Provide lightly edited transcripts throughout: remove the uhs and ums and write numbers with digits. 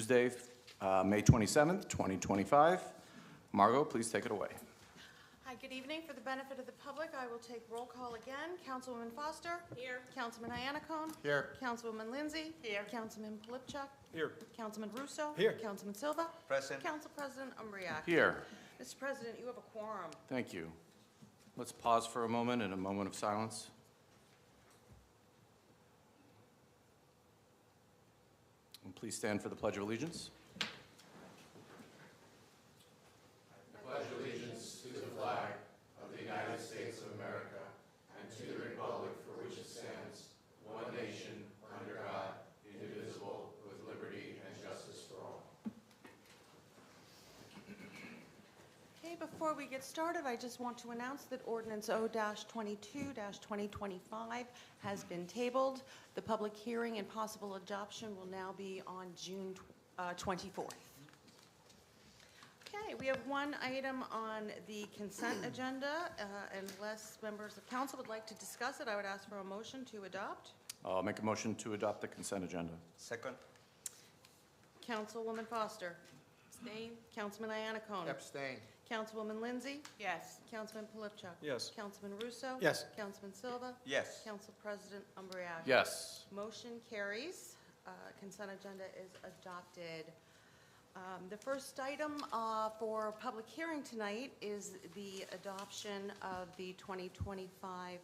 Tuesday, May 27th, 2025. Margot, please take it away. Hi, good evening. For the benefit of the public, I will take roll call again. Councilwoman Foster? Here. Councilman Iannacone? Here. Councilwoman Lindsay? Here. Councilman Polipchuk? Here. Councilman Russo? Here. Councilman Silva? Present. Council President Umbriac? Here. Mr. President, you have a quorum. Thank you. Let's pause for a moment in a moment of silence. And please stand for the Pledge of Allegiance. Okay, before we get started, I just want to announce that Ordinance O-22-2025 has been tabled. The public hearing and possible adoption will now be on June 24th. Okay, we have one item on the consent agenda. Unless members of council would like to discuss it, I would ask for a motion to adopt. I'll make a motion to adopt the consent agenda. Second. Councilwoman Foster. Abstain. Councilman Iannacone. Abstain. Councilwoman Lindsay. Yes. Councilman Polipchuk. Yes. Councilman Russo. Yes. Councilman Silva. Yes. Council President Umbriac. Yes. Motion carries. Consent agenda is adopted. The first item for public hearing tonight is the adoption of the 2025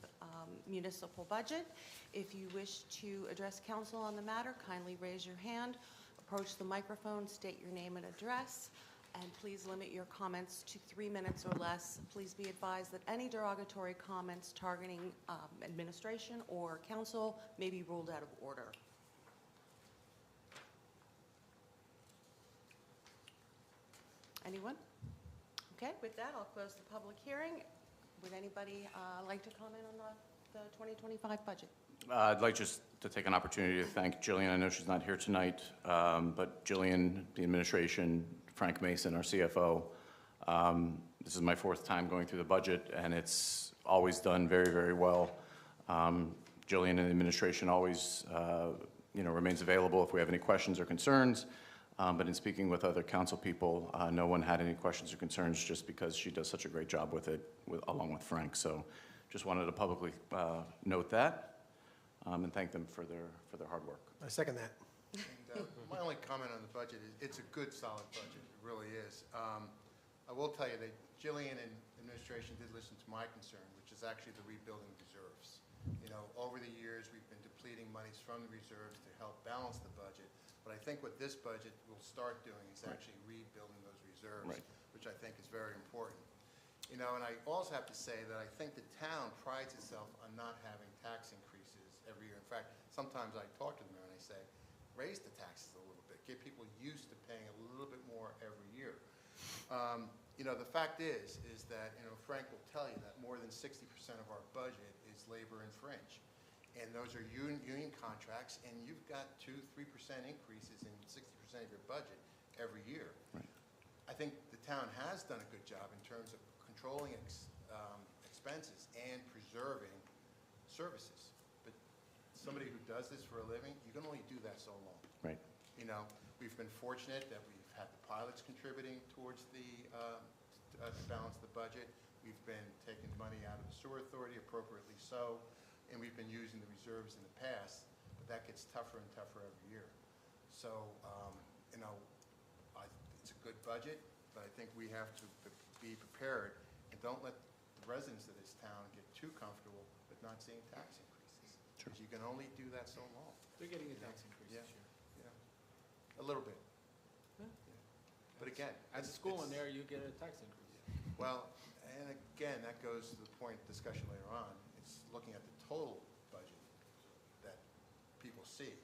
municipal budget. If you wish to address council on the matter, kindly raise your hand, approach the microphone, state your name and address, and please limit your comments to 3 minutes or less. Please be advised that any derogatory comments targeting administration or council may be ruled out of order. Anyone? Okay, with that, I'll close the public hearing. Would anybody like to comment on the 2025 budget? I'd like just to take an opportunity to thank Jillian. I know she's not here tonight, but Jillian, the administration, Frank Mason, our CFO. This is my 4th time going through the budget, and it's always done very, very well. Jillian and the administration always, remains available if we have any questions or concerns. But in speaking with other council people, no one had any questions or concerns just because she does such a great job with it, along with Frank. So just wanted to publicly note that and thank them for their hard work. I second that. And, my only comment on the budget is it's a good, solid budget. It really is. I will tell you that Jillian and administration did listen to my concern, which is actually the rebuilding reserves. Over the years, we've been depleting monies from the reserves to help balance the budget. But I think what this budget will start doing is actually rebuilding those reserves, which I think is very important. And I also have to say that I think the town prides itself on not having tax increases every year. In fact, sometimes I talk to the mayor and I say, raise the taxes a little bit, get people used to paying a little bit more every year. The fact is that, Frank will tell you that more than 60% of our budget is labor and fringe. And those are union contracts, and you've got 2-3% increases in 60% of your budget every year. Right. I think the town has done a good job in terms of controlling expenses and preserving services. But somebody who does this for a living, you can only do that so long. Right. We've been fortunate that we've had the pilots contributing towards to balance the budget. We've been taking money out of the sewer authority, appropriately so. And we've been using the reserves in the past, but that gets tougher and tougher every year. So, it's a good budget, but I think we have to be prepared and don't let the residents of this town get too comfortable with not seeing tax increases. Sure. Because you can only do that so long. They're getting a tax increase Yeah. this year. A little bit. Yeah. But again, As a school in there, you get a tax increase. well, and again, that goes to the point discussion later on. It's looking at the total budget that people see.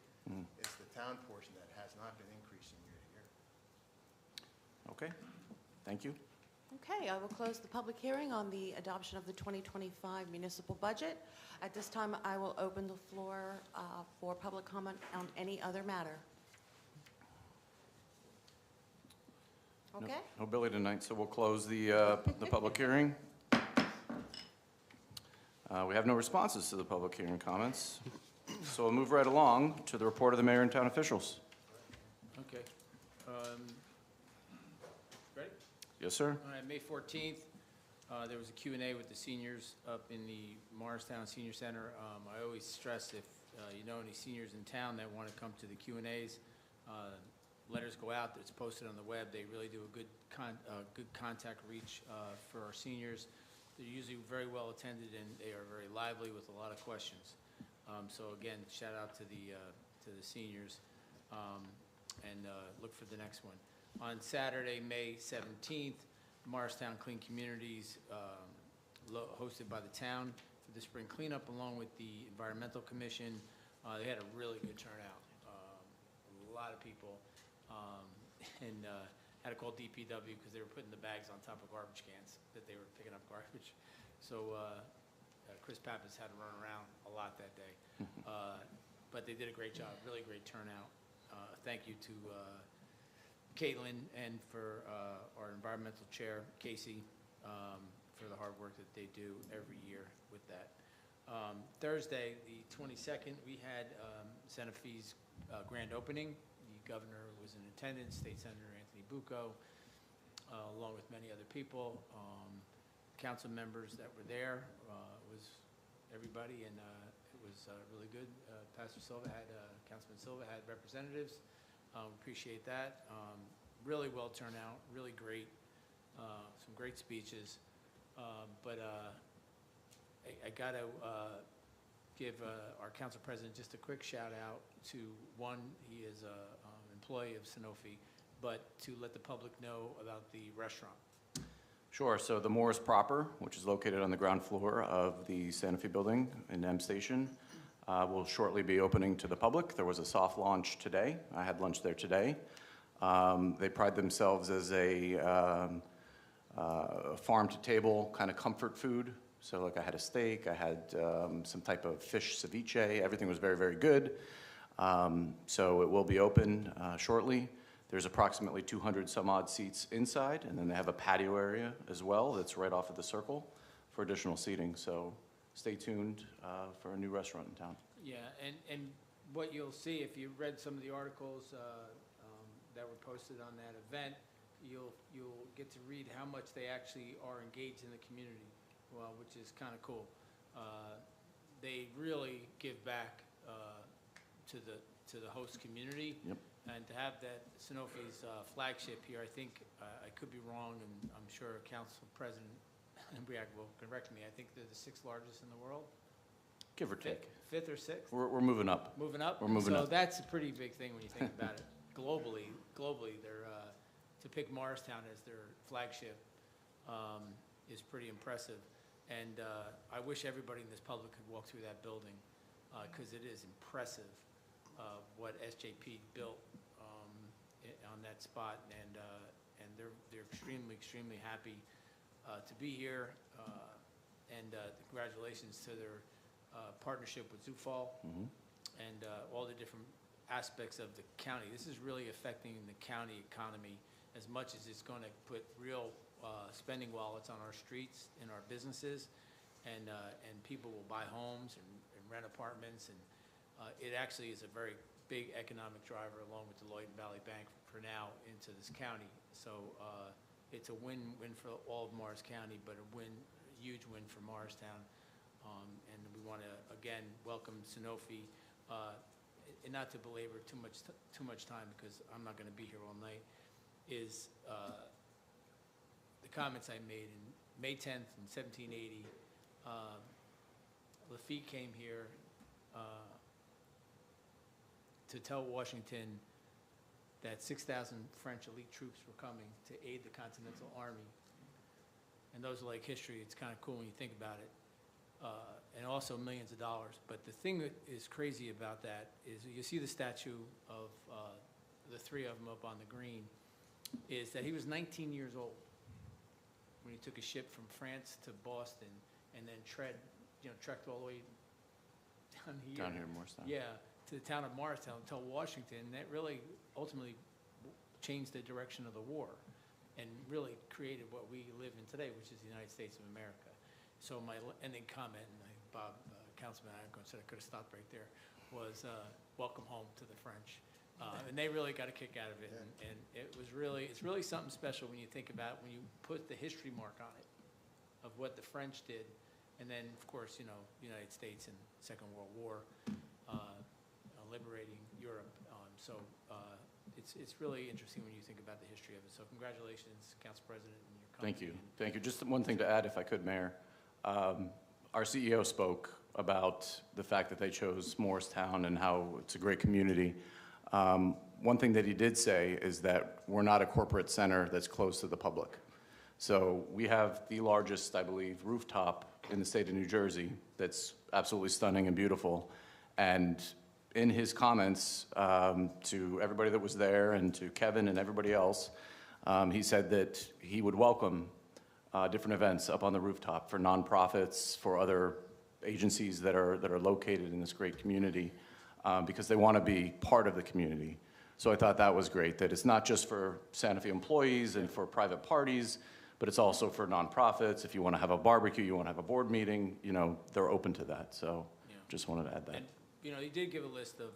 It's the town portion that has not been increasing year to year. Okay. Thank you. Okay, I will close the public hearing on the adoption of the 2025 municipal budget. At this time, I will open the floor for public comment on any other matter. Okay? No Billy tonight, so we'll close the public hearing. We have no responses to the public hearing comments. So we'll move right along to the report of the mayor and town officials. Okay. Ready? Yes, sir. All right, May 14th, there was a Q&A with the seniors up in the Morristown Senior Center. I always stress if you know any seniors in town that want to come to the Q&As, letters go out, it's posted on the web. They really do a good contact reach for our seniors. They're usually very well attended, and they are very lively with a lot of questions. So again, shout out to the seniors, and look for the next one. On Saturday, May 17th, Morristown Clean Communities, hosted by the town for the spring cleanup, along with the Environmental Commission. They had a really good turnout, a lot of people, and had to call DPW because they were putting the bags on top of garbage cans that they were picking up garbage. So Chris Pappas had to run around a lot that day. But they did a great job, really great turnout. Thank you to Caitlin and for our environmental chair, Casey, for the hard work that they do every year with that. Thursday, the 22nd, we had Santa Fe's grand opening. The governor was in attendance, State Senator Anthony Bucco, along with many other people. Council members that were there, was everybody, and it was really good. Pastor Silva had, Councilman Silva had representatives. Appreciate that. Really well turned out, really great, some great speeches. But I got to give our council president just a quick shout out to one, he is an employee of Sanofi, but to let the public know about the restaurant. Sure. So the Morris Proper, which is located on the ground floor of the Santa Fe building in M Station, will shortly be opening to the public. There was a soft launch today. I had lunch there today. They pride themselves as a farm-to-table kind of comfort food. So like I had a steak, I had some type of fish ceviche. Everything was very, very good. So it will be open shortly. There's approximately 200 some odd seats inside, and then they have a patio area as well that's right off of the circle for additional seating. So stay tuned for a new restaurant in town. Yeah, and what you'll see, if you read some of the articles that were posted on that event, you'll get to read how much they actually are engaged in the community, well, which is kind of cool. They really give back to the host community. Yep. And to have that Sanofi's flagship here, I think, I could be wrong, and I'm sure Council President Embriac will correct me. I think they're the 6th largest in the world. Give or take. Fifth or sixth? We're moving up. Moving up? We're moving So up. that's a pretty big thing when you think about it. Globally, they're, to pick Morristown as their flagship is pretty impressive. And I wish everybody in this public could walk through that building because it is impressive what SJP built on that spot. And they're extremely happy to be here. And congratulations to their partnership with Zufall and all the different aspects of the county. This is really affecting the county economy as much as it's going to put real spending wallets on our streets and our businesses, and people will buy homes and rent apartments, and it actually is a very big economic driver along with the Lloyd Valley Bank for now into this county. So it's a win-win for all of Morris County, but a huge win for Morristown. And we want to, again, welcome Sanofi. And not to belabor too much time, because I'm not going to be here all night, is the comments I made in May 10th in 1780. Lafitte came here to tell Washington that 6,000 French elite troops were coming to aid the Continental Army. And those are like history. It's kind of cool when you think about it. And also millions of dollars. But the thing that is crazy about that is you see the statue of the three of them up on the green, is that he was 19 years old when he took a ship from France to Boston and then trekked all the way down here. in Morristown. Yeah, to the town of Morristown, until Washington. And that really ultimately changed the direction of the war and really created what we live in today, which is the United States of America. So my ending comment, and Bob, Councilman Iacone said I could have stopped right there, was welcome home to the French. And they really got a kick out of it. And it's really something special when you think about, when you put the history mark on it of what the French did. And then, of course, the United States in the Second World War, liberating Europe. It's really interesting when you think about the history of it. So congratulations, Council President, and your company. Thank you. Thank you. Just one thing to add, if I could, Mayor. Our CEO spoke about the fact that they chose Morristown and how it's a great community. One thing that he did say is that we're not a corporate center that's close to the public. So we have the largest, I believe, rooftop in the state of New Jersey that's absolutely stunning and beautiful. And in his comments to everybody that was there and to Kevin and everybody else, he said that he would welcome different events up on the rooftop for nonprofits, for other agencies that are located in this great community, because they want to be part of the community. So I thought that was great, that it's not just for Santa Fe employees and for private parties, but it's also for nonprofits. If you want to have a barbecue, you want to have a board meeting, they're open to that. So just wanted to add that. And, he did give a list of,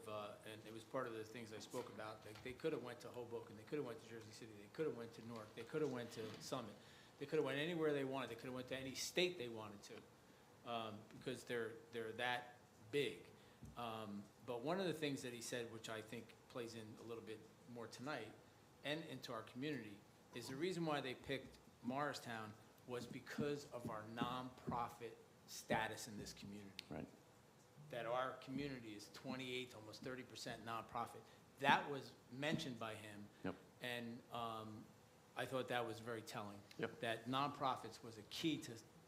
and it was part of the things I spoke about. They could have went to Hoboken, they could have went to Jersey City, they could have went to Newark, they could have went to Summit, they could have went anywhere they wanted, they could have went to any state they wanted to, because they're that big. But one of the things that he said, which I think plays in a little bit more tonight and into our community, is the reason why they picked Morristown was because of our nonprofit status in this community. Right. That our community is 28, almost 30% nonprofit. That was mentioned by him. Yep. And I thought that was very telling. Yep. That nonprofits was a key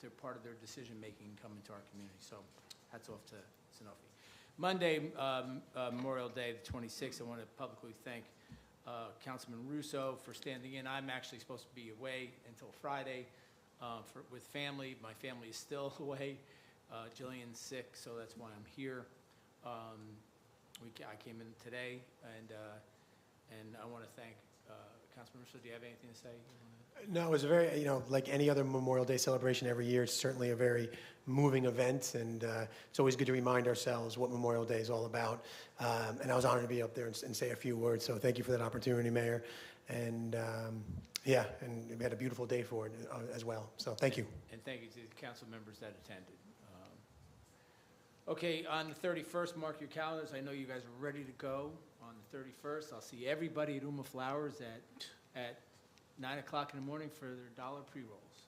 to part of their decision-making coming to our community. So hats off to Sanofi. Monday, Memorial Day, the 26th, I want to publicly thank Councilman Russo for standing in. I'm actually supposed to be away until Friday with family. My family is still away. Jillian's sick, so that's why I'm here. I came in today, and I want to thank Councilman Russo. Do you have anything to say? No, it was a very, like any other Memorial Day celebration every year, it's certainly a very moving event, and it's always good to remind ourselves what Memorial Day is all about. And I was honored to be up there and say a few words, so thank you for that opportunity, Mayor. And and we had a beautiful day for it as well, so thank you. And thank you to the council members that attended. Okay, on the 31st, mark your calendars. I know you guys are ready to go on the 31st. I'll see everybody at Uma Flowers at 9 o'clock in the morning for their dollar pre-rolls.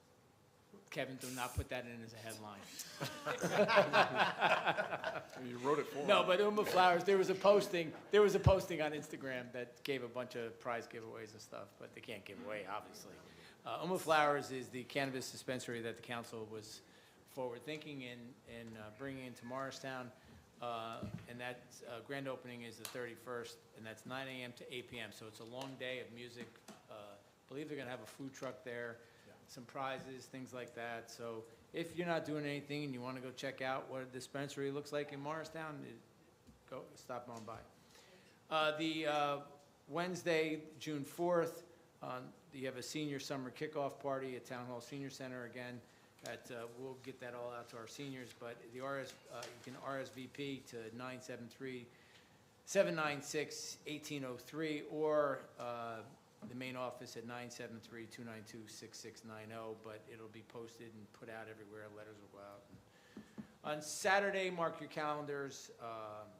Kevin, do not put that in as a headline. You wrote it for No, but Uma Flowers, there was a posting on Instagram that gave a bunch of prize giveaways and stuff, but they can't give away, obviously. Uma Flowers is the cannabis dispensary that the council was forward-thinking in bringing into Morristown, and that grand opening is the 31st, and that's 9 a.m. to 8 p.m., so it's a long day of music. I believe they're going to have a food truck there, some prizes, things like that. So if you're not doing anything and you want to go check out what a dispensary looks like in Morristown, go stop on by. The Wednesday, June 4th, you have a senior summer kickoff party at Town Hall Senior Center again. We'll get that all out to our seniors, but you can RSVP to 973-796-1803 or the main office at 973-292-6690, but it'll be posted and put out everywhere. Letters will go out. On Saturday, mark your calendars.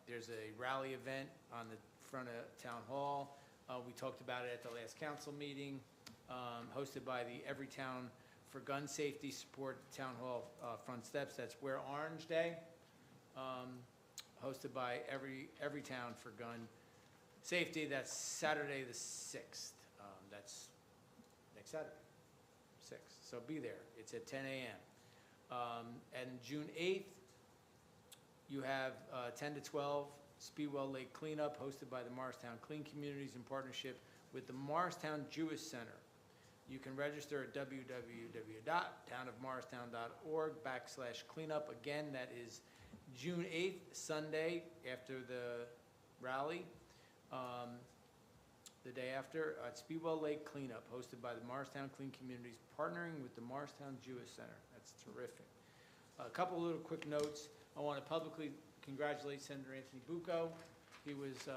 There's a rally event on the front of Town Hall. We talked about it at the last council meeting, hosted by the Everytown for Gun Safety Support Town Hall front steps. That's Wear Orange Day, hosted by Everytown for Gun Safety. That's Saturday the 6th. That's next Saturday, 6th. So be there. It's at 10 a.m. And June 8th, you have 10 to 12 Speedwell Lake Cleanup hosted by the Morristown Clean Communities in partnership with the Morristown Jewish Center. You can register at www.townofmorristown.org/cleanup. Again, that is June 8th, Sunday, after the rally. The day after, at Speedwell Lake Cleanup, hosted by the Morristown Clean Communities, partnering with the Morristown Jewish Center. That's terrific. A couple little quick notes. I want to publicly congratulate Senator Anthony Bucco. He was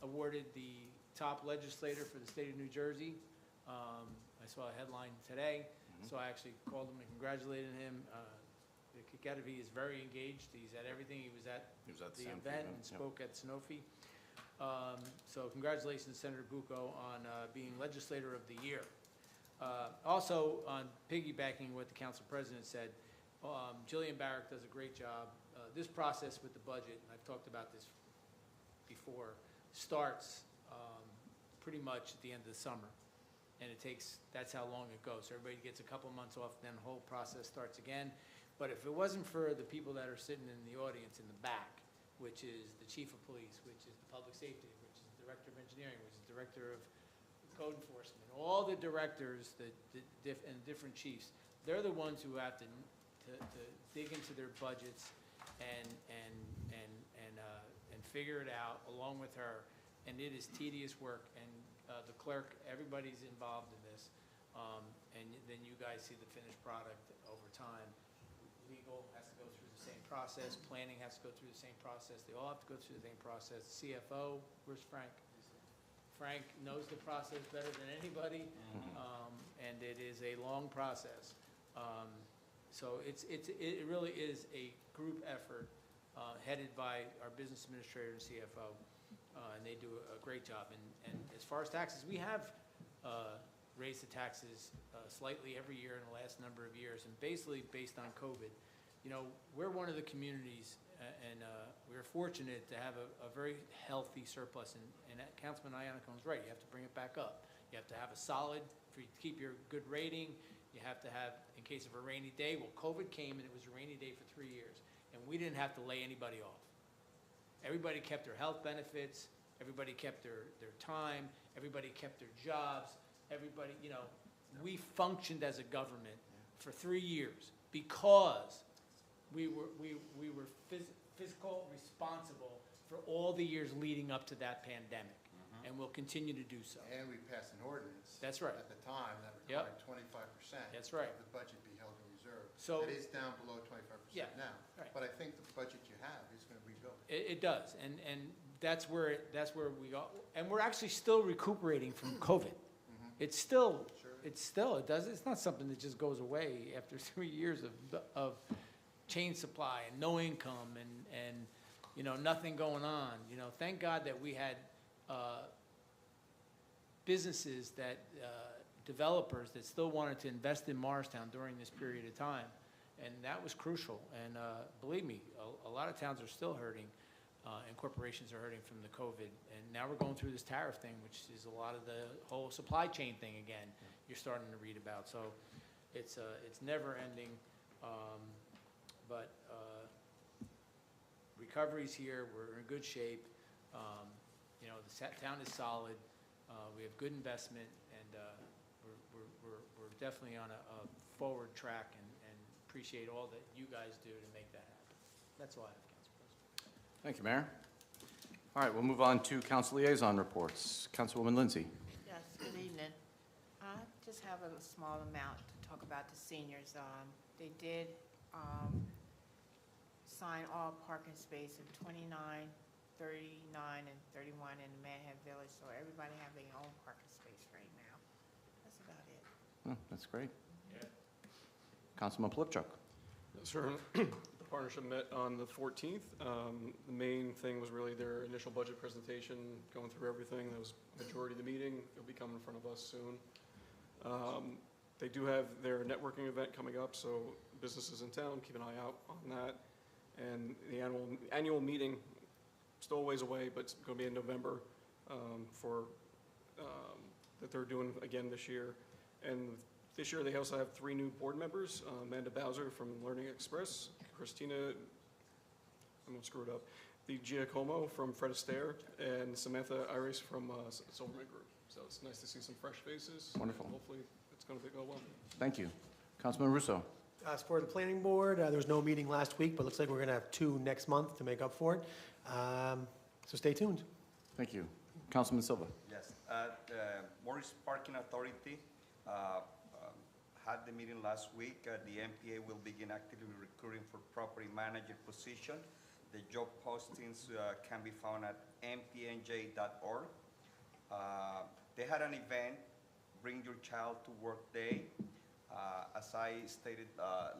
awarded the top legislator for the state of New Jersey. I saw a headline today, so I actually called him and congratulated him. Kiketevi is very engaged. He's at everything. He was at He was at the Sanofi event event, and yep. spoke at Sanofi. So congratulations, Senator Bucco, on being Legislator of the Year. Also, on piggybacking what the council president said, Jillian Barrick does a great job. This process with the budget, and I've talked about this before, starts pretty much at the end of the summer. And that's how long it goes. So everybody gets a couple months off, then the whole process starts again. But if it wasn't for the people that are sitting in the audience in the back, which is the chief of police, which is the public safety, which is the director of engineering, which is the director of code enforcement, all the directors and different chiefs, they're the ones who have to dig into their budgets and figure it out along with her. And it is tedious work, and the clerk, everybody's involved in this. And then you guys see the finished product over time. Legal has to go through the same process, planning has to go through the same process, they all have to go through the same process. CFO, where's Frank? Frank knows the process better than anybody, and it is a long process. So it really is a group effort headed by our business administrator and CFO, and they do a great job. And as far as taxes, we have raised the taxes slightly every year in the last number of years, and basically based on COVID. You know, we're one of the communities, and we're fortunate to have a very healthy surplus, and Councilman Iannacone's right, you have to bring it back up. You have to have a solid, to keep your good rating, you have to have, in case of a rainy day, well, COVID came and it was a rainy day for 3 years, and we didn't have to lay anybody off. Everybody kept their health benefits, everybody kept their time, everybody kept their jobs, everybody, you know, we functioned as a government for 3 years because we were fiscal responsible for all the years leading up to that pandemic, and we'll continue to do so. And we passed an ordinance. That's right. At the time that Yep. required 25%. That's right. Of the budget be held in reserve. So- It is down below 25% Yeah, now. right. But I think the budget you have is going to rebuild it. It does, and that's where we go, and we're actually still recuperating from COVID. It's still, Sure. it's not something that just goes away after 3 years of chain supply and no income and, you know, nothing going on. You know, thank God that we had businesses that, developers that still wanted to invest in Morristown during this period of time. And that was crucial. And believe me, a lot of towns are still hurting, and corporations are hurting from the COVID. And now we're going through this tariff thing, which is a lot of the whole supply chain thing again, you're starting to read about. So it's never ending. But recovery's here, we're in good shape. You know, the town is solid, we have good investment, and we're definitely on a forward track, and appreciate all that you guys do to make that happen. That's all I have, Council President. Thank you, Mayor. All right, we'll move on to council liaison reports. Councilwoman Lindsay. Yes, good evening. I just have a small amount to talk about the seniors. They did sign all parking spaces, 29, 39, and 31 in the Manhattan Village, so everybody have their own parking space right now. That's about it. Oh, that's great. Councilman Polipchuk. Sir, the partnership met on the 14th. The main thing was really their initial budget presentation, going through everything. That was majority of the meeting. It'll be coming in front of us soon. They do have their networking event coming up, so businesses in town, keep an eye out on that. And the annual meeting, still a ways away, but it's going to be in November that they're doing again this year. And this year, they also have 3 new board members, Amanda Bowser from Learning Express, Christina, I'm going to screw it up, the Giacomo from Fred Astaire, and Samantha Iris from Silverman Group. So it's nice to see some fresh faces. Wonderful. Hopefully, it's going to go well. Thank you. Councilman Russo. As for the planning board, there was no meeting last week, but it looks like we're going to have 2 next month to make up for it. So stay tuned. Thank you. Councilman Silva. Yes, Morris Parking Authority had the meeting last week. The MPA will begin actively recruiting for property manager position. The job postings can be found at mpnj.org. They had an event, Bring Your Child to Work Day. As I stated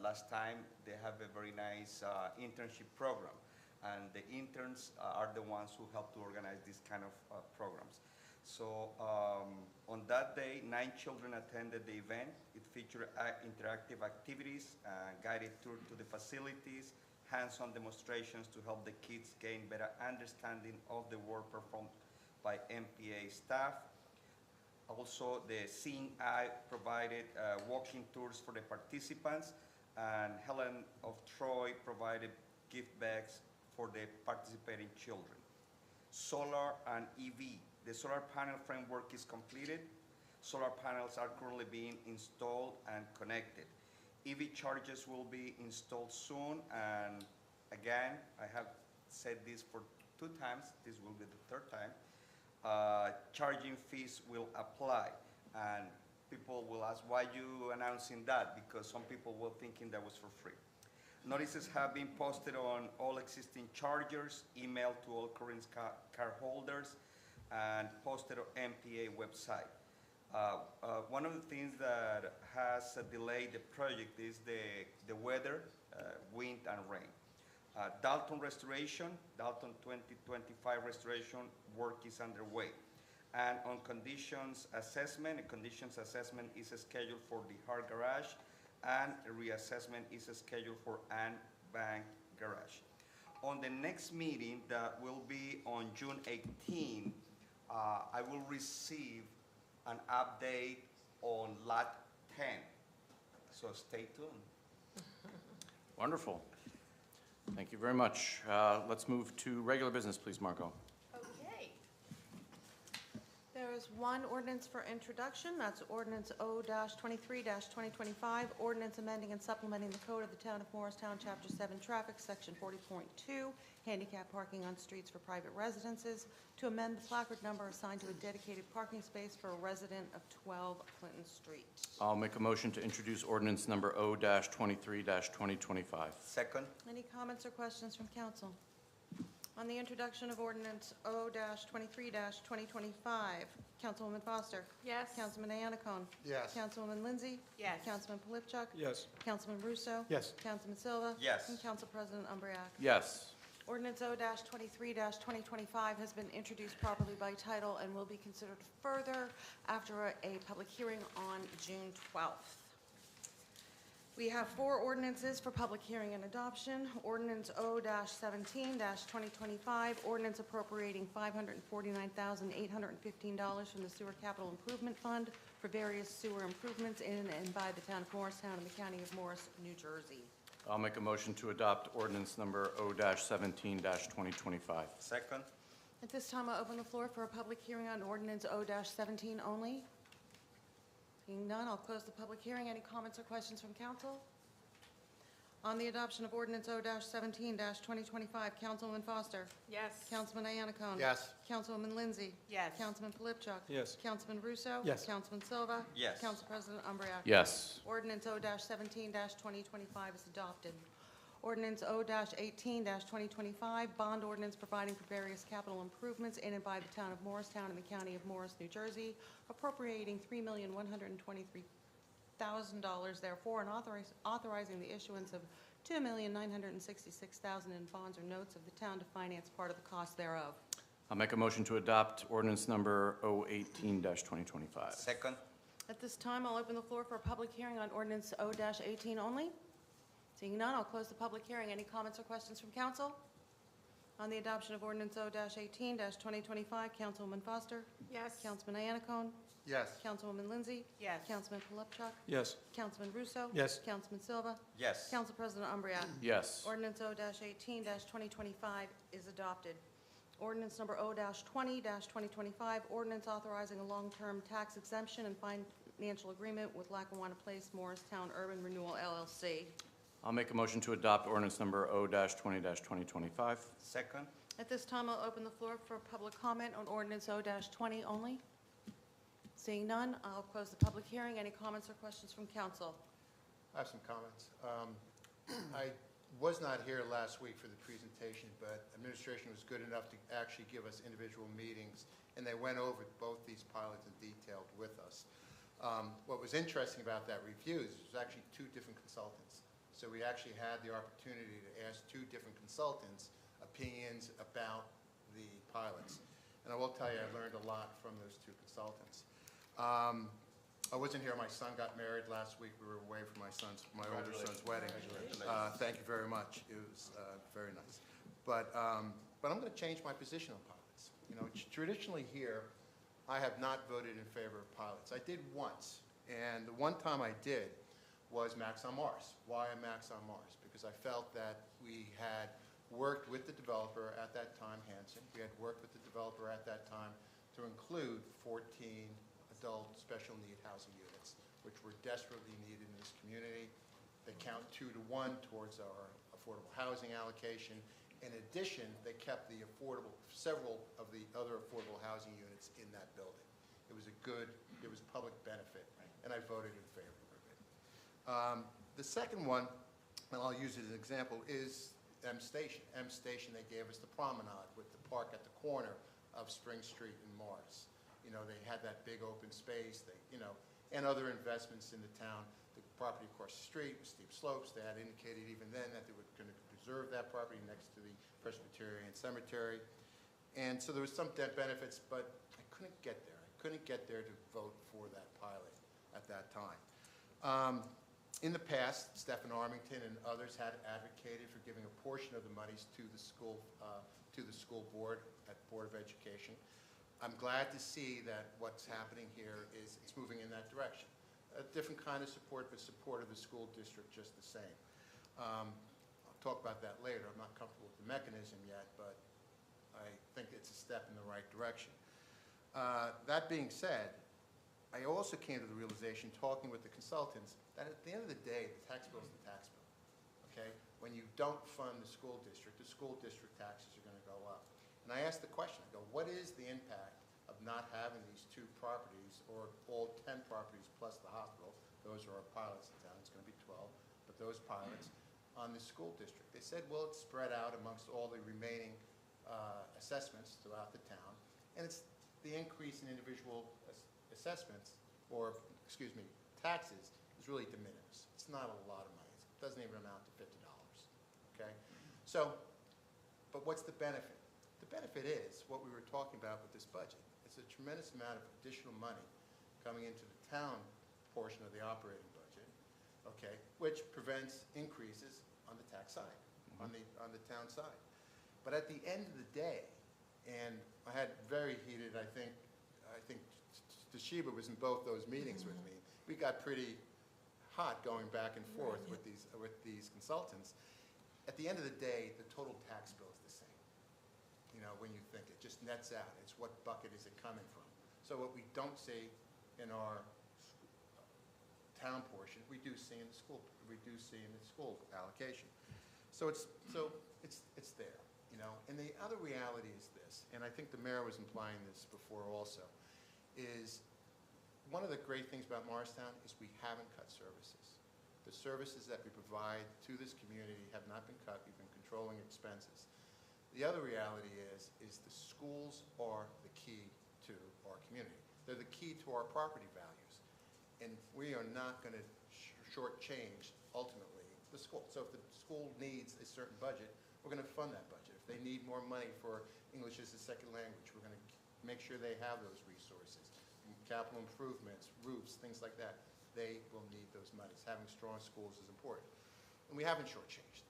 last time, they have a very nice internship program. And the interns are the ones who help to organize these kind of programs. So on that day, 9 children attended the event. It featured interactive activities, guided tour to the facilities, hands-on demonstrations to help the kids gain better understanding of the work performed by MPA staff. Also, the Seeing Eye provided walking tours for the participants, and Helen of Troy provided gift bags for the participating children. Solar and EV. The solar panel framework is completed. Solar panels are currently being installed and connected. EV chargers will be installed soon, and again, I have said this for 2 times, this will be the 3rd time. Charging fees will apply, and people will ask, why you announcing that? Because some people were thinking that was for free. Notices have been posted on all existing chargers, emailed to all current car holders, and posted on MPA website. One of the things that has delayed the project is the weather, wind and rain. Dalton restoration, Dalton 2025 restoration work is underway. And on conditions assessment, a conditions assessment is scheduled for the Hart Garage, and a reassessment is scheduled for Ann Bank Garage. On the next meeting, that will be on June 18, I will receive an update on Lot 10. So stay tuned. Wonderful. Thank you very much. Let's move to regular business, please, Marco. Okay. There is one ordinance for introduction. That's ordinance O-23-2025, ordinance amending and supplementing the code of the town of Morristown, Chapter 7 Traffic, Section 40.2, handicap parking on streets for private residences, to amend the placard number assigned to a dedicated parking space for a resident of 12 Clinton Street. I'll make a motion to introduce ordinance number O-23-2025. Second? Any comments or questions from council? On the introduction of ordinance O-23-2025, Councilwoman Foster. Yes. Councilman Anacone. Yes. Councilwoman Lindsay. Yes. Councilman Polypchuk. Yes. Councilman Russo. Yes. Councilman Silva. Yes. And Council President Umbreak. Yes. Ordinance O-23-2025 has been introduced properly by title and will be considered further after a public hearing on June 12th. We have 4 ordinances for public hearing and adoption. Ordinance O-17-2025, ordinance appropriating $549,815 from the Sewer Capital Improvement Fund for various sewer improvements in and by the town of Morristown and the county of Morris, New Jersey. I'll make a motion to adopt ordinance number O-17-2025. Second? At this time, I'll open the floor for a public hearing on ordinance O-17 only. Seeing none, I'll close the public hearing. Any comments or questions from council? On the adoption of ordinance O-17-2025, Councilwoman Foster. Yes. Councilman Anacone. Yes. Councilwoman Lindsay. Yes. Councilman Polypchuk. Yes. Councilman Russo. Yes. Councilman Silva. Yes. Council President Umbreak. Yes. Ordinance O-17-2025 is adopted. Ordinance O-18-2025, bond ordinance providing for various capital improvements in and by the town of Morristown and the county of Morris, New Jersey, appropriating $3,123,000 therefore, and authorizing the issuance of $2,966,000 in bonds or notes of the town to finance part of the cost thereof. I'll make a motion to adopt ordinance number O-18-2025. Second? At this time, I'll open the floor for a public hearing on ordinance O-18 only. Seeing none, I'll close the public hearing. Any comments or questions from council? On the adoption of ordinance O-18-2025, Councilwoman Foster. Yes. Councilman Anacone. Yes. Councilwoman Lindsay. Yes. Councilman Polypchuk. Yes. Councilman Russo. Yes. Councilman Silva. Yes. Council President Umbreak. Yes. Ordinance O-18-2025 is adopted. Ordinance number O-20-2025, ordinance authorizing a long-term tax exemption and financial agreement with Lackawanna Place Morristown Urban Renewal LLC. I'll make a motion to adopt ordinance number O-20-2025. Second? At this time, I'll open the floor for public comment on ordinance O-20 only. Seeing none, I'll close the public hearing. Any comments or questions from council? I have some comments. I was not here last week for the presentation, but administration was good enough to actually give us individual meetings, and they went over both these pilots in detail with us. What was interesting about that review is it was actually 2 different consultants. So we actually had the opportunity to ask 2 different consultants opinions about the pilots. And I will tell you, I learned a lot from those 2 consultants. I wasn't here. My son got married last week. We were away for my older son's wedding. Thank you very much. It was very nice. But I'm going to change my position on pilots. You know, traditionally here, I have not voted in favor of pilots. I did once, and the one time I did was Max on Mars. Why Max on Mars? Because I felt that we had worked with the developer at that time, Hanson. We had worked with the developer at that time to include 14 adult special need housing units, which were desperately needed in this community. They count 2 to 1 towards our affordable housing allocation. In addition, they kept several of the other affordable housing units in that building. It was public benefit, and I voted in favor of it. The second one, and I'll use it as an example, is M Station. M Station, they gave us the promenade with the park at the corner of Spring Street and Mars. You know, they had that big open space, and other investments in the town. The property across the street with steep slopes. They had indicated even then that they were going to preserve that property next to the Presbyterian Cemetery. And so there was some benefits, but I couldn't get there. I couldn't get there to vote for that pilot at that time. In the past, Stephen Armington and others had advocated for giving a portion of the monies to the school board at Board of Education. I'm glad to see that what's happening here is it's moving in that direction. A different kind of support, but support of the school district just the same. I'll talk about that later. I'm not comfortable with the mechanism yet, but I think it's a step in the right direction. That being said, I also came to the realization, talking with the consultants, that at the end of the day, the tax bill is the tax bill. Okay? When you don't fund the school district taxes are going to go up. And I asked the question, I go, what is the impact of not having these 2 properties, or all 10 properties plus the hospital? Those are our pilots in town. It's going to be 12, but those pilots on the school district. They said, well, it's spread out amongst all the remaining assessments throughout the town, and it's the increase in individual assessments, or, excuse me, taxes, is really de minimis. It's not a lot of money. It doesn't even amount to $50, okay? So, but what's the benefit? The benefit is what we were talking about with this budget. It's a tremendous amount of additional money coming into the town portion of the operating budget, okay, which prevents increases on the tax side, on the town side. But at the end of the day, and I had very heated, I think Toshiba was in both those meetings with me. We got pretty hot going back and forth with these consultants. At the end of the day, the total tax bill is the same. You know, when you think it just nets out. It's what bucket is it coming from. So what we don't see in our town portion, we do see in the school. We do see in the school allocation. So it's there, you know. And the other reality is this, and I think the mayor was implying this before also, is one of the great things about Morristown is we haven't cut services. The services that we provide to this community have not been cut. We've been controlling expenses. The other reality is the schools are the key to our community. They're the key to our property values. And we are not going to shortchange, ultimately, the school. So if the school needs a certain budget, we're going to fund that budget. If they need more money for English as a second language, we're going to make sure they have those resources. Capital improvements, roofs, things like that, they will need those monies. Having strong schools is important. And we haven't shortchanged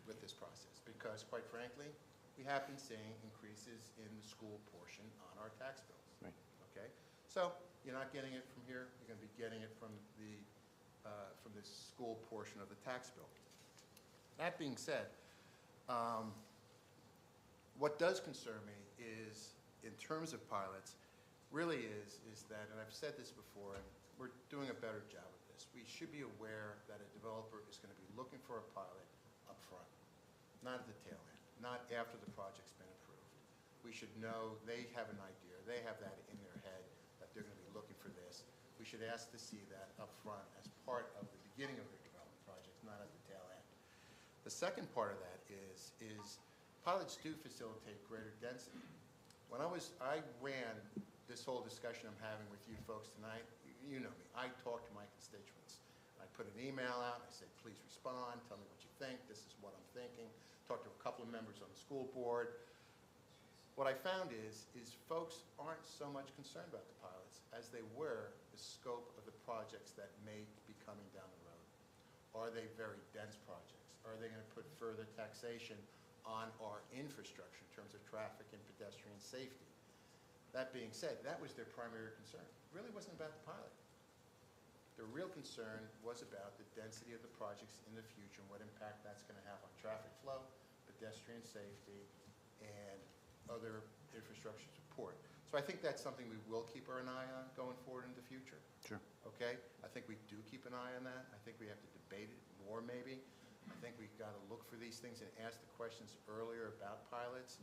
with this process because, quite frankly, we have been seeing increases in the school portion on our tax bills. Right. Okay? So you're not getting it from here. You're going to be getting it from the school portion of the tax bill. That being said, what does concern me is, in terms of pilots, really is that, and I've said this before, and we're doing a better job of this, we should be aware that a developer is going to be looking for a pilot up front, not at the tail end, not after the project's been approved. We should know they have an idea, they have that in their head, that they're going to be looking for this. We should ask to see that up front as part of the beginning of their development projects, not at the tail end. The second part of that is pilots do facilitate greater density. When I ran this whole discussion I'm having with you folks tonight, you know me, I talk to my constituents. I put an email out, I say, please respond, tell me what you think, this is what I'm thinking. Talk to a couple of members on the school board. What I found is folks aren't so much concerned about the pilots as they were the scope of the projects that may be coming down the road. Are they very dense projects? Are they going to put further taxation on our infrastructure in terms of traffic and pedestrian safety? That being said, that was their primary concern. It really wasn't about the pilot. The real concern was about the density of the projects in the future and what impact that's going to have on traffic flow, pedestrian safety, and other infrastructure support. So I think that's something we will keep an eye on going forward in the future. Sure. Okay? I think we do keep an eye on that. I think we have to debate it more maybe. I think we've got to look for these things and ask the questions earlier about pilots.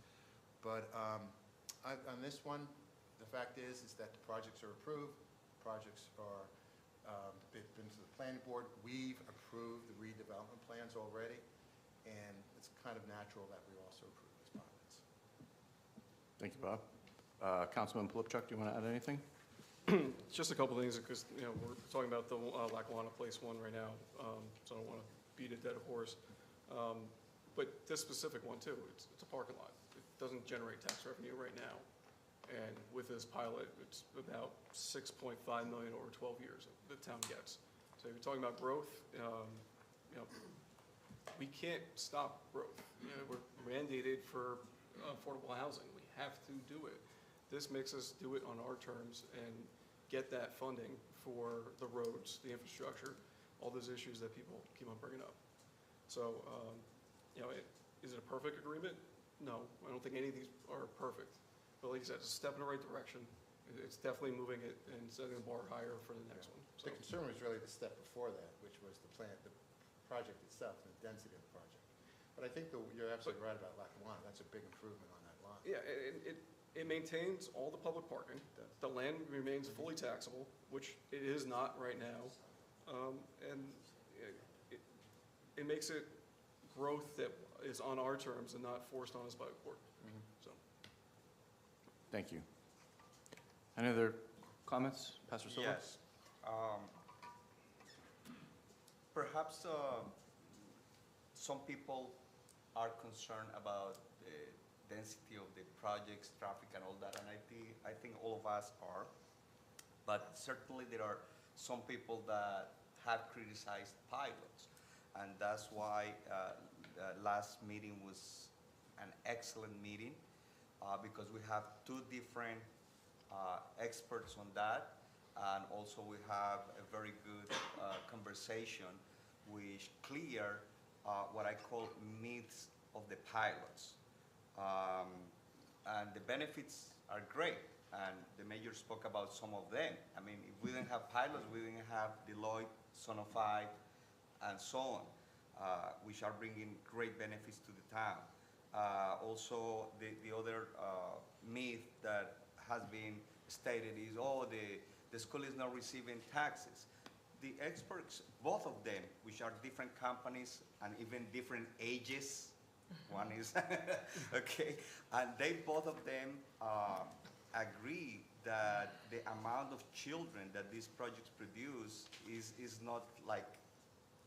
But on this one, the fact is that the projects are approved. Projects are, they've been to the planning board. We've approved the redevelopment plans already. And it's kind of natural that we also approve these pilots. Thank you, Bob. Councilman Polipchuk, do you want to add anything? Just a couple things, because, we're talking about the Lackawanna Place one right now, so I don't want to beat a dead horse. But this specific one too, it's a parking lot. It doesn't generate tax revenue right now. And with this pilot, it's about $6.5 million over 12 years the town gets. So if you're talking about growth, we can't stop growth. We're mandated for affordable housing. We have to do it. This makes us do it on our terms and get that funding for the roads, the infrastructure, all those issues that people keep on bringing up. So, is it a perfect agreement? No, I don't think any of these are perfect. But like you said, it's a step in the right direction. It's definitely moving it and setting the bar higher for the next one. So, The concern was really the step before that, which was the project itself and the density of the project. But I think you're absolutely right about Lackawanna. That's a big improvement on that lot. yeah, it maintains all the public parking. The land remains fully taxable, which it is not right now. And it makes it growth that is on our terms and not forced on us by the court. So. Thank you. Any other comments? Pastor Silva? Yes. Perhaps some people are concerned about the density of the projects, traffic and all that, and I think all of us are. But certainly there are some people that have criticized pilots, and that's why the last meeting was an excellent meeting, because we have two different experts on that, and also we have a very good conversation which clear what I call myths of the pilots. And the benefits are great, and the mayor spoke about some of them. I mean, if we didn't have pilots, we didn't have Deloitte, Sonofi, and so on, which are bringing great benefits to the town. Also, the other myth that has been stated is, the school is not receiving taxes. The experts, both of them, which are different companies and even different ages, one is, okay, and they both of them agree that the amount of children that these projects produce is not like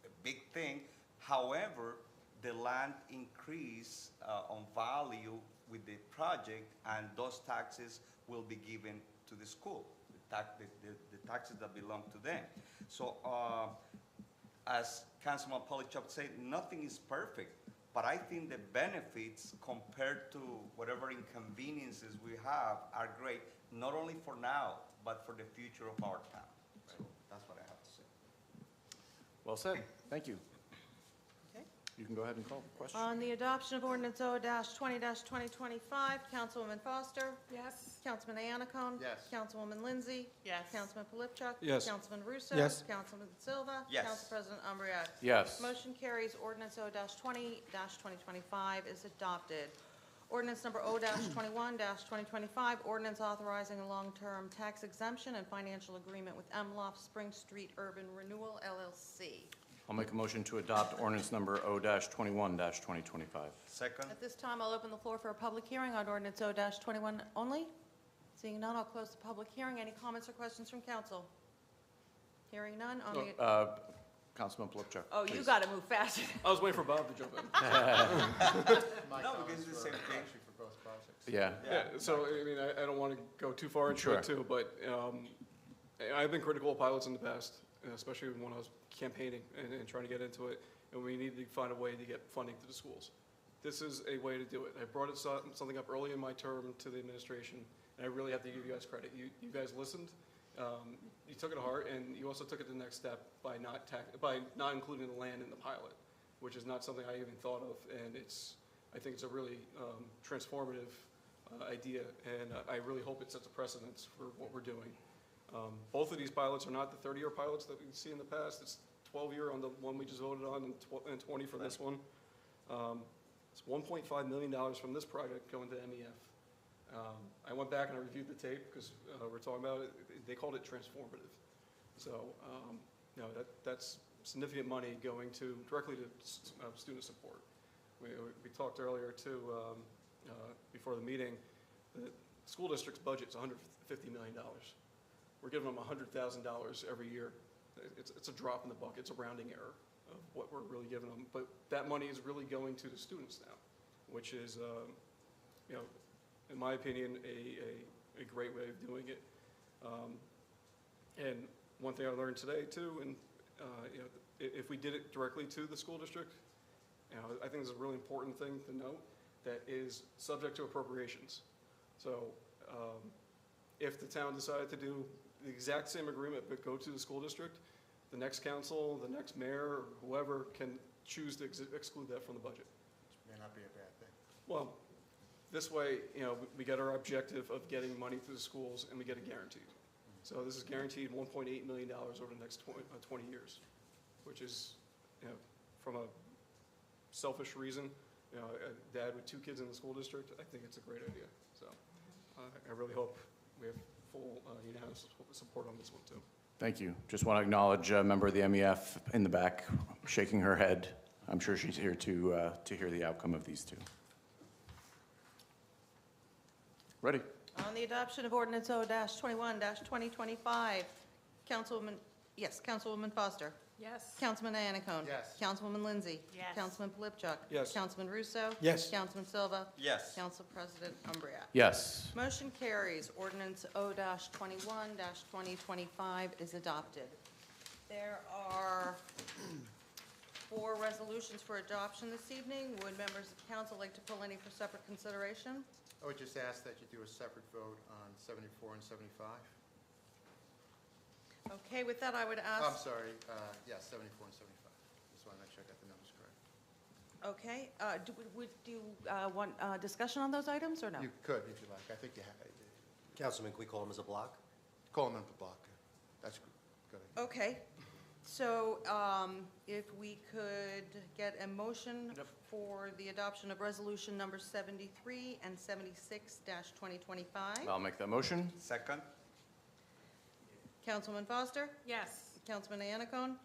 a big thing. However, the land increase on value with the project, and those taxes will be given to the school, the taxes that belong to them. So as Councilman Polachuk said, nothing is perfect, but I think the benefits compared to whatever inconveniences we have are great, not only for now, but for the future of our town. So that's what I have to say. Well said. Thank you. Okay. You can go ahead and call the question. On the adoption of ordinance O-20-2025, Councilwoman Foster? Yes. Councilman Anacone? Yes. Councilwoman Lindsay? Yes. Councilman Polipchuk? Yes. Councilman Russo? Yes. Councilman Silva? Yes. Council President Umbreak? Yes. Motion carries. Ordinance O-20-2025 is adopted. Ordinance number O-21-2025, ordinance authorizing a long-term tax exemption and financial agreement with MLOF Spring Street Urban Renewal LLC. I'll make a motion to adopt ordinance number O-21-2025. Second? At this time, I'll open the floor for a public hearing on ordinance O-21 only. Seeing none, I'll close the public hearing. Any comments or questions from council? Hearing none on the, Councilman Polipchuk. oh, you please. got to move fast. I was waiting for Bob to jump in. My No, comments because it's the were same thing. actually for both projects. Yeah. Yeah, so, I mean, I don't want to go too far into Sure. it too, but I've been critical of pilots in the past, especially when I was campaigning and trying to get into it, and we need to find a way to get funding to the schools. This is a way to do it. I brought something up early in my term to the administration, and I really have to give you guys credit. You guys listened, you took it to heart, and you also took it the next step by not including the land in the pilot, which is not something I even thought of, and I think it's a really transformative idea, and I really hope it sets a precedence for what we're doing. Both of these pilots are not the 30-year pilots that we see in the past. It's 12-year on the one we just voted on and 20 for this one. It's $1.5 million from this project going to MEF. I went back and I reviewed the tape because we're talking about it. They called it transformative. So, that's significant money going directly to student support. We talked earlier too, before the meeting, the school district's budget's $150 million. We're giving them $100,000 every year. It's a drop in the bucket. It's a rounding error of what we're really giving them. But that money is really going to the students now, which is, in my opinion, a great way of doing it. And one thing I learned today too, and if we did it directly to the school district, I think it's a really important thing to note that is subject to appropriations. So if the town decided to do the exact same agreement but go to the school district, the next council, the next mayor, or whoever can choose to exclude that from the budget. Which may not be a bad thing. Well, this way, we get our objective of getting money to the schools and we get it guaranteed. So this is guaranteed $1.8 million over the next 20 years, which is, from a selfish reason, a dad with 2 kids in the school district, I think it's a great idea. So I really hope we have full unanimous support on this one too. Thank you. Just want to acknowledge a member of the MEF in the back shaking her head. I'm sure she's here to hear the outcome of these two. Ready? On the adoption of ordinance O-21-2025, Councilwoman Foster. Yes. Councilman Anacone. Yes. Councilwoman Lindsay. Yes. Councilman Polipchuk. Yes. Councilman Russo. Yes. Councilman Silva. Yes. Council President Umbreak. Yes. Motion carries. Ordinance O-21-2025 is adopted. There are 4 resolutions for adoption this evening. Would members of council like to pull any for separate consideration? I would just ask that you do a separate vote on 74 and 75. Okay, with that, I would I'm ask, sorry, yes, 74 and 75. Just want to make sure I got the numbers correct. okay, would you want discussion on those items or no? You could, if you like. I think you have. Councilman, can we call them as a block? Call them in the block. That's good. Okay, so if we could get a motion for the adoption of resolution number 73 and 76-2025. I'll make that motion. Second? Councilman Foster? Yes. Councilman Anacone?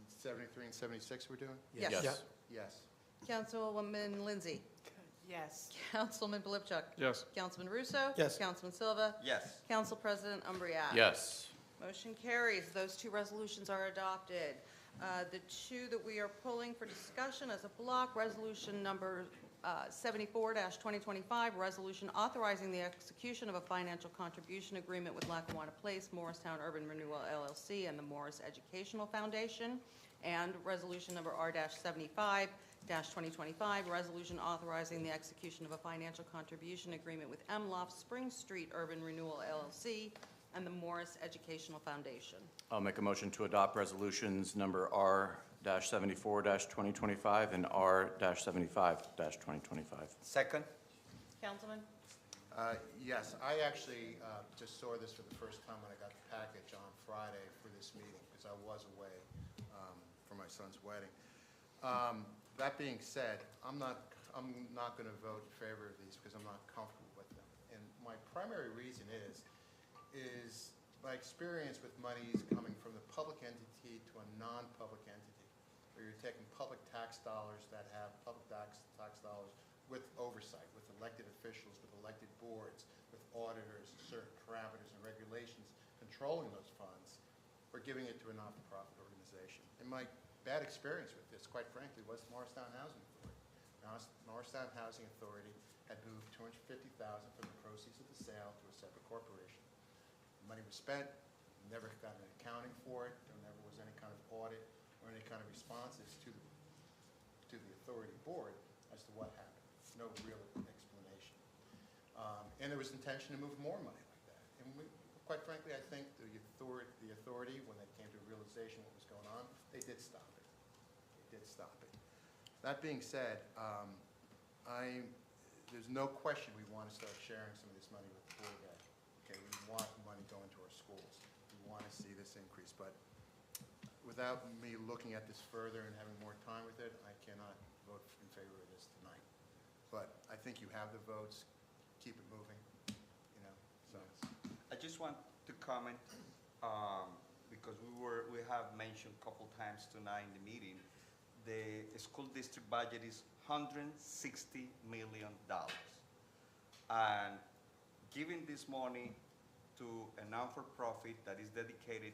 73 and 76 we're doing? Yes. Yes. Councilwoman Lindsay? Yes. Councilman Polipchuk? Yes. Councilman Russo? Yes. Councilman Silva? Yes. Council President Umbreak? Yes. Motion carries. Those 2 resolutions are adopted. The 2 that we are pulling for discussion as a block, resolution number 74-2025, resolution authorizing the execution of a financial contribution agreement with Lackawanna Place, Morristown Urban Renewal LLC, and the Morris Educational Foundation, and resolution number R-75-2025, resolution authorizing the execution of a financial contribution agreement with Loft Spring Street Urban Renewal LLC, and the Morris Educational Foundation. I'll make a motion to adopt resolutions number R-74-2025 and R-75-2025. Second? Councilman? Yes, I actually just saw this for the first time when I got the package on Friday for this meeting, because I was away for my son's wedding. That being said, I'm not going to vote in favor of these because I'm not comfortable with them. And my primary reason is my experience with monies coming from the public entity to a non-public entity, where you're taking public tax dollars that have public tax dollars with oversight, with elected officials, with elected boards, with auditors, certain parameters and regulations controlling those funds, or giving it to a not-for-profit organization. And my bad experience with this, quite frankly, was Morristown Housing Authority. Morristown Housing Authority had moved $250,000 from the proceeds of the sale to a separate corporation. The money was spent, never got an accounting for it, there never was any kind of audit or any kind of responses to the authority board as to what happened. No real explanation. And there was intention to move more money like that. And quite frankly, I think the authority, when they came to a realization of what was going on, they did stop it. They did stop it. That being said, there's no question we want to start sharing some of this money with the Board of Ed. Okay, we want money going to our schools. We want to see this increase, but without me looking at this further and having more time with it, I cannot vote in favor of this tonight. But I think you have the votes. Keep it moving, you know, so. I just want to comment, because we have mentioned a couple times tonight in the meeting, the school district budget is $160 million. And giving this money to a non-for-profit that is dedicated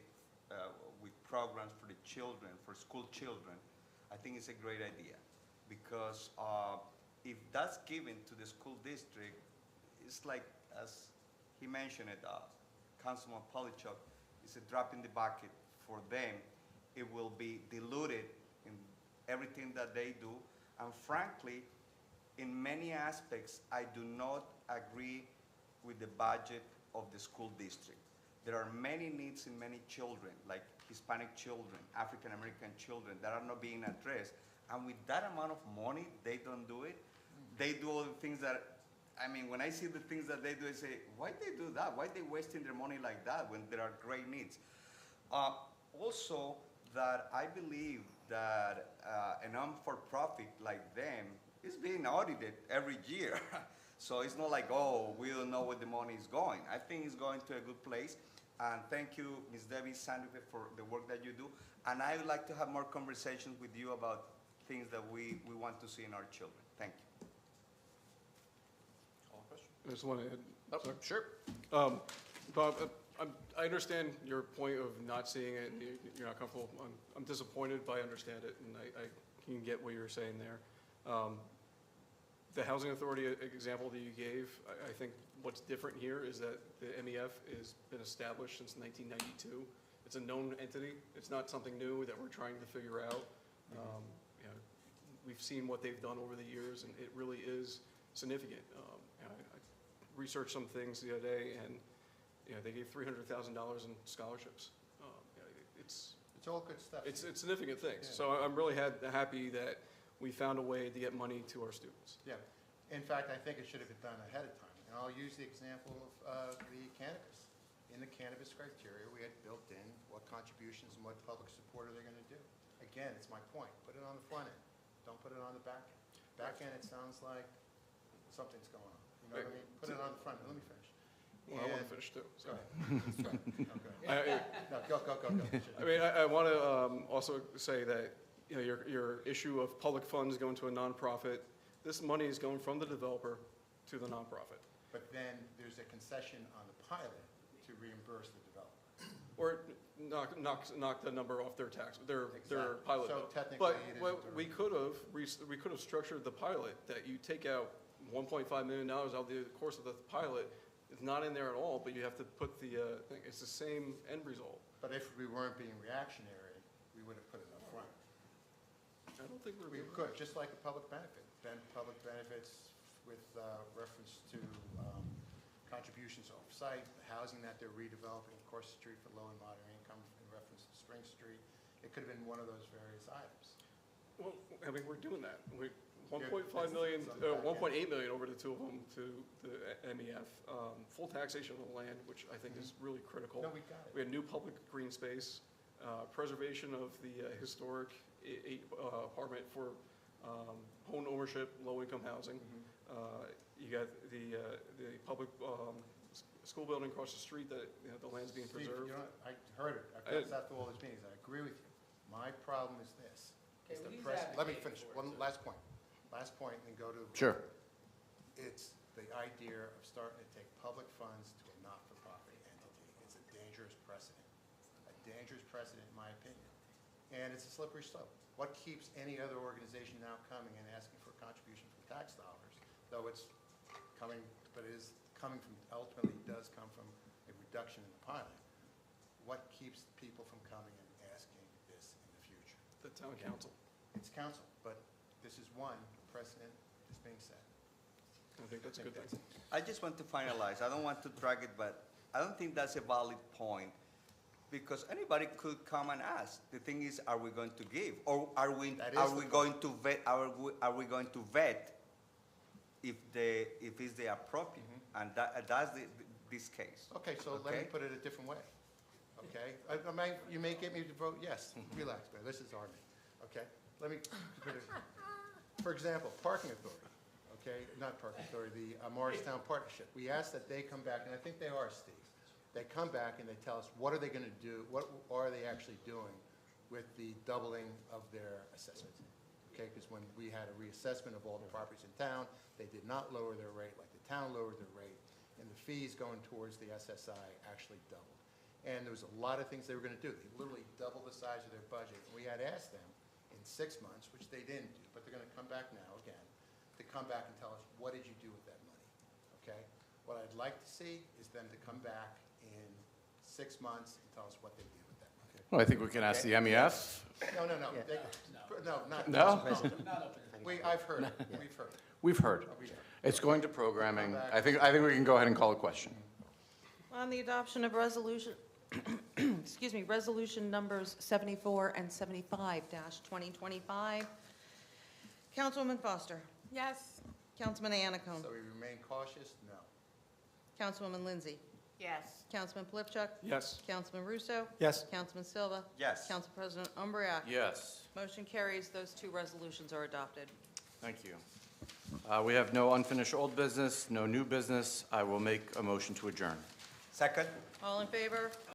with programs for the children, for school children, I think it's a great idea. Because if that's given to the school district, it's like, as he mentioned it, Councilman Polychuk, it's a drop in the bucket for them. It will be diluted in everything that they do. And frankly, in many aspects, I do not agree with the budget of the school district. There are many needs in many children, like Hispanic children, African American children, that are not being addressed. And with that amount of money, they don't do it. They do all the things that, I mean, when I see the things that they do, I say, why they do that? Why they wasting their money like that when there are great needs? Also, that I believe that a non-for-profit like them is being audited every year. So it's not like, oh, we don't know where the money is going. I think it's going to a good place. And thank you, Ms. Debbie Sandoval, for the work that you do. And I would like to have more conversations with you about things that we want to see in our children. Thank you. All questions? I just want to add. Oh, sorry. sure. Bob, I understand your point of not seeing it, and you're not comfortable. I'm disappointed, but I understand it, and I can get what you're saying there. The Housing Authority example that you gave, I think what's different here is that the MEF has been established since 1992. It's a known entity. It's not something new that we're trying to figure out. You know, we've seen what they've done over the years, and it really is significant. You know, I researched some things the other day, and you know, they gave $300,000 in scholarships. You know, it's all good stuff. It's significant things. Yeah. So I'm really happy that we found a way to get money to our students. Yeah. In fact, I think it should have been done ahead of time. And I'll use the example of the cannabis. In the cannabis criteria, we had built in what contributions and what public support are they going to do. Again, it's my point. Put it on the front end. Don't put it on the back end. Back end, it sounds like something's going on. You know what I mean? Put it on the front end. Let me finish. Well, I want to finish too. Go ahead. No, go. I mean, I want to also say that, you know, your issue of public funds going to a nonprofit, this money is going from the developer to the nonprofit. But then there's a concession on the pilot to reimburse the developer. Or knock the number off their tax, their Exactly. pilot So bill. technically But it is what a we could have structured the pilot that you take out $1.5 million out of the course of the pilot. It's not in there at all, but you have to put the thing. It's the same end result. But if we weren't being reactionary, we would have put it up front. I don't think We could, just like a public benefit. Then public benefits with reference to contributions off-site, the housing that they're redeveloping, of course, Street for low and moderate income in reference to Spring Street. It could have been one of those various items. Well, I mean, we're doing that. We 1.5 Yeah, million, it's on the back end. 1.8 million over the two of them to the MEF. Full taxation of the land, which I think is really critical. No, we got it. We had new public green space, preservation of the historic apartment for home ownership, low-income housing. You got the public school building across the street that, the land's being Steve, preserved. you know, I heard it. I've got that to all these meetings. I agree with you. My problem is this. is the let me finish. One last point. Last point, and then go to. Sure. It's the idea of starting to take public funds to a not-for-profit entity. It's a dangerous precedent. A dangerous precedent, in my opinion. And it's a slippery slope. What keeps any other organization now coming and asking for a contribution from tax dollars, though it's coming, but it is coming from, ultimately does come from a reduction in the pilot. What keeps people from coming and asking this in the future? The town council. It's council, but this is one precedent that's being set. I think that's a good thing. I just want to finalize. I don't want to drag it, but I don't think that's a valid point because anybody could come and ask. The thing is, are we going to give, or are we That is are the we point. going to vet? Are we going to vet if it's the appropriate? And that's this case. Okay, so let me Okay. put it a different way, okay? You may get me to vote yes. Relax, man, this is Army, okay? Let me put it, for example, parking authority, okay? Not parking authority, the Morristown Partnership. We asked that they come back, and I think they are, Steve. They come back and they tell us, what are they going to do, what are they actually doing with the doubling of their assessment? Okay, because when we had a reassessment of all the properties in town, they did not lower their rate like the town lowered their rate, and the fees going towards the SSI actually doubled. And there was a lot of things they were going to do. They literally doubled the size of their budget. And we had asked them in 6 months, which they didn't do, but they're going to come back now again, to come back and tell us, what did you do with that money? Okay? What I'd like to see is them to come back in 6 months and tell us what they did with that money. Well, I think we can ask the MEF. No, no, no. No, not. No? I've heard it. We've heard it. We've heard. We've heard it. It's going to programming. I think we can go ahead and call a question. On the adoption of resolution, excuse me, resolution numbers 74 and 75-2025. Councilwoman Foster. Yes. Councilman Anacone. So we remain cautious? No. Councilwoman Lindsay. Yes. Councilman Polypchuk. Yes. Councilman Russo. Yes. Councilman Silva. Yes. Council President Umbreak. Yes. Motion carries. Those two resolutions are adopted. Thank you. We have no unfinished old business, no new business. I will make a motion to adjourn. Second. All in favor?